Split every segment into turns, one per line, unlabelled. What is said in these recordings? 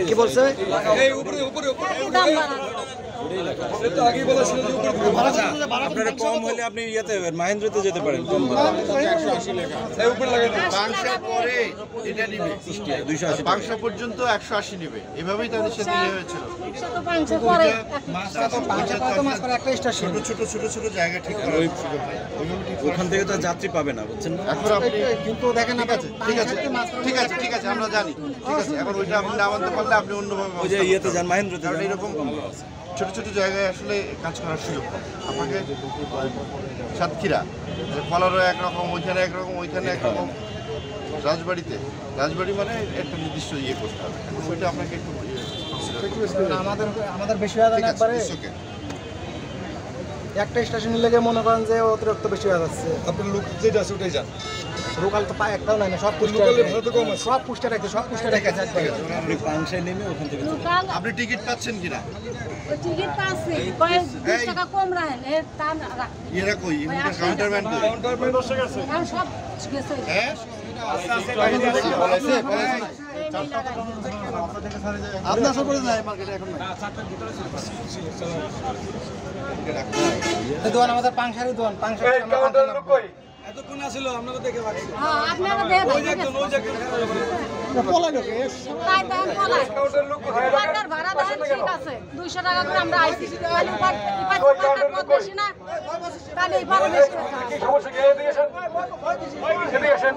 কি বলছে?
আপনারা কম হলে আপনি ইয়েতে মাহেন্দ্রতে যেতে পারেন।
পাঁচশো পর্যন্ত 180 নেবে, এভাবেই তাদের সাথে ইয়ে হয়েছিল। ছোট ছোট ছোট ছোট জায়গা ঠিক করা,
ওখান থেকে তো যাত্রী পাবে না, বুঝছেন না?
এখন আপনি কিন্তু দেখেন, ঠিক আছে ঠিক আছে ঠিক আছে আমরা জানি, ঠিক আছে। এখন ওইটা আপনি না মানতে পারলে আপনি অন্যভাবে
ওই যে ইয়েতে যান, মাহেন্দ্রতে যান,
এরকম ছোট ছোট জায়গায় আসলে কাজ করার সুযোগ কম। আপনাকে সাতক্ষীরা ফলারও একরকম, ওইখানে একরকম, ওইখানে একরকম। রাজবাড়ি মানে একটা নির্দিষ্ট ইয়ে করতে হবে। ওইটা আপনাকে একটু
আমাদের বেশি হয়ে যায় একবারে একটা স্টেশন লেগে মনে করেন যে অতিরিক্ত বেশি হয়ে যাচ্ছে।
আপনার লোক যেটা আছে ওটাই যান।
লোকাল তো পায় একটাও নাই না, সব সব পুষ্টা রাখছে, সব পুষ্টা রেখেছে।
আপনি পাংশায় নেমে ওখান থেকে
আপনি টিকিট পাচ্ছেন কিনা?
টিকিট পাচ্ছি, 20 টাকা কম রাখেন এর দাম রাখ।
এরা কই কাউন্টারম্যান কই?
কারণ সব গেছে।
হ্যাঁ
আপনার সব করে যায় মার্কেটে এখন দোকান আমাদের পাংশারি দোকান, পাংশারি
এতক্ষণ আসলো আপনারা দেখে পাচ্ছি।
হ্যাঁ আপনারা দেখেন
পলাই লোকে
তাই দাম পলাই উপারটার ভাড়া দেন, ঠিক আছে 200 টাকা করে আমরা আইছি, তাহলে উপারটা কত বেশি না, তাহলে এই ভাড়া বেশি কি সমস্যা? কি এদিকে আসেন, এদিকে আসেন।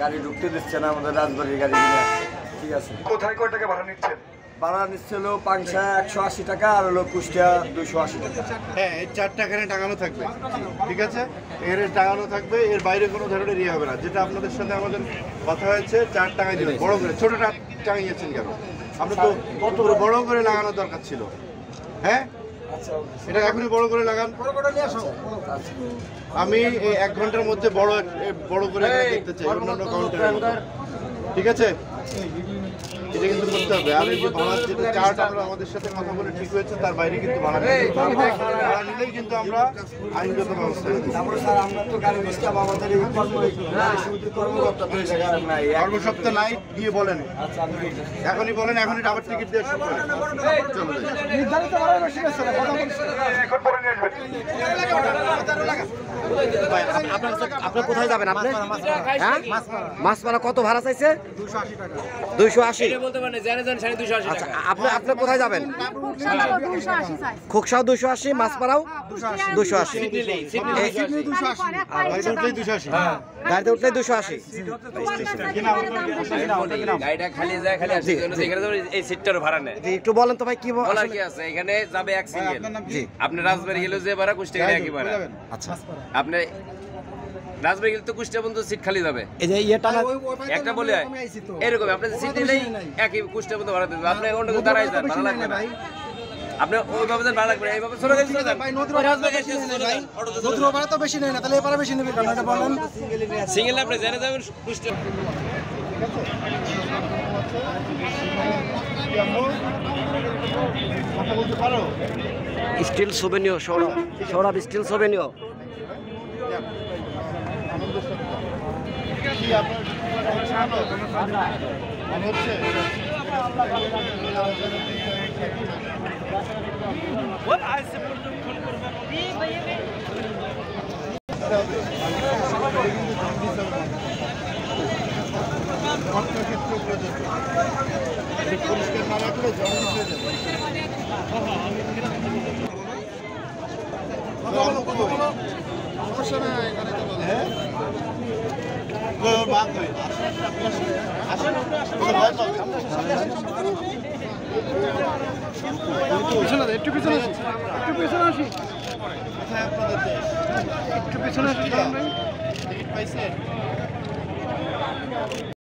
গাড়ি ঢুকতে দিচ্ছে না আমাদের রাজবাড়ির গাড়ি, ঠিক আছে।
কোথায় কয় টাকা ভাড়া নিচ্ছেন?
ভাড়া নিচ্ছে হলো পাংশা 180 টাকা আর হলো কুষ্টিয়া 280 টাকা।
হ্যাঁ, এই 4 টাকা টাঙানো থাকবে, ঠিক আছে। এর টাঙানো থাকবে, এর বাইরে কোনো ধরনের ইয়ে হবে না। যেটা আপনাদের সাথে আমাদের কথা হয়েছে 4 টাকায় দিবেন। বড় করে ছোটটা টাঙিয়েছেন কেন? আপনি তো কত বড় করে লাগানোর দরকার ছিল। হ্যাঁ, এটা এখনই বড় করে লাগান। আমি এই 1 ঘন্টার মধ্যে বড় করে দেখতে চাই অন্যান্য কাউন্টারের মতো, ঠিক আছে। এটা কিন্তু করতে হবে। আর এই যে ভাড়ার যেটা চার্ট আমরা আমাদের সাথে কথা বলে ঠিক হয়েছে, তার বাইরে কিন্তু ভাড়া নিলেই কিন্তু আমরা আইনগত ব্যবস্থা নেব।
তারপরে স্যার আমরা তো গাড়ি দিচ্ছিলাম আমাদের এই কর্মকর্তা তো এই জায়গায় নাই,
কর্মসপ্তাহ নাই গিয়ে বলেন, এখনই বলেন, এখনই আবার টিকিট দিয়ে শুরু করেন। চলো
নির্ধারিত ভাড়া বেশি আছে না, কথা বলছি।
এখন পরে নিয়ে আসবেন।
আপনি কোথায় যাবেন? আপনি হ্যাঁ মাছপাড়া কত ভাড়া চাইছে? 280 টাকা। 280 বলতে পারেন, জানেন 280 টাকা। আপনি কোথায় যাবেন?
280 চাই।
খোকসাও 280, মাছপাড়াও 280। গাড়িতে উঠলে 280।
গাড়িটা খালি যায়, খালি আসে এই সিটটারও ভাড়া নেয়।
একটু বলেন তো ভাই, কি
বলার কি আছে? এখানে যাবে এক সিঙ্গেল।
জি,
আপনি রাজবাড়ি গেলেও যে ভাড়া, কুষ্টিয়া গেলে একই ভাড়া।
আচ্ছা।
আপনি রাজবাড়ি গেলে তো কুষ্টিয়া পর্যন্ত সিট খালি যাবে।
এই যে ইয়েটা
একটা বলে এরকম আপনি সিট নিলেই একই কুষ্টিয়া পর্যন্ত ভাড়া দেবে। আপনি অন্য কেউ দাঁড়াই যান, ভাড়া লাগবে না। আপনি ওইভাবে যান, ভাড়া লাগবে না। এইভাবে চলে গেলে চলে যান।
নদীর ভাড়া তো বেশি নেই না, তাহলে এবারে বেশি নেবে কেন? এটা বলেন।
সিঙ্গেল আপনি জেনে যাবেন কুষ্টিয়া।
কথা বলতে পারো?
স্টিল সোভেনিও, সৌরভ স্টিল সোভেনিও।
কি আপনার মনে হচ্ছে? পরিষ্কার না রাখলে জন্ডিস হয়ে যাবে। সমস্যা নাই, হ্যাঁ একটু পিছনে আসি। কোথায় আপনাদের দেশ? একটু পিছনে আসি। টিকিট পাইছেন?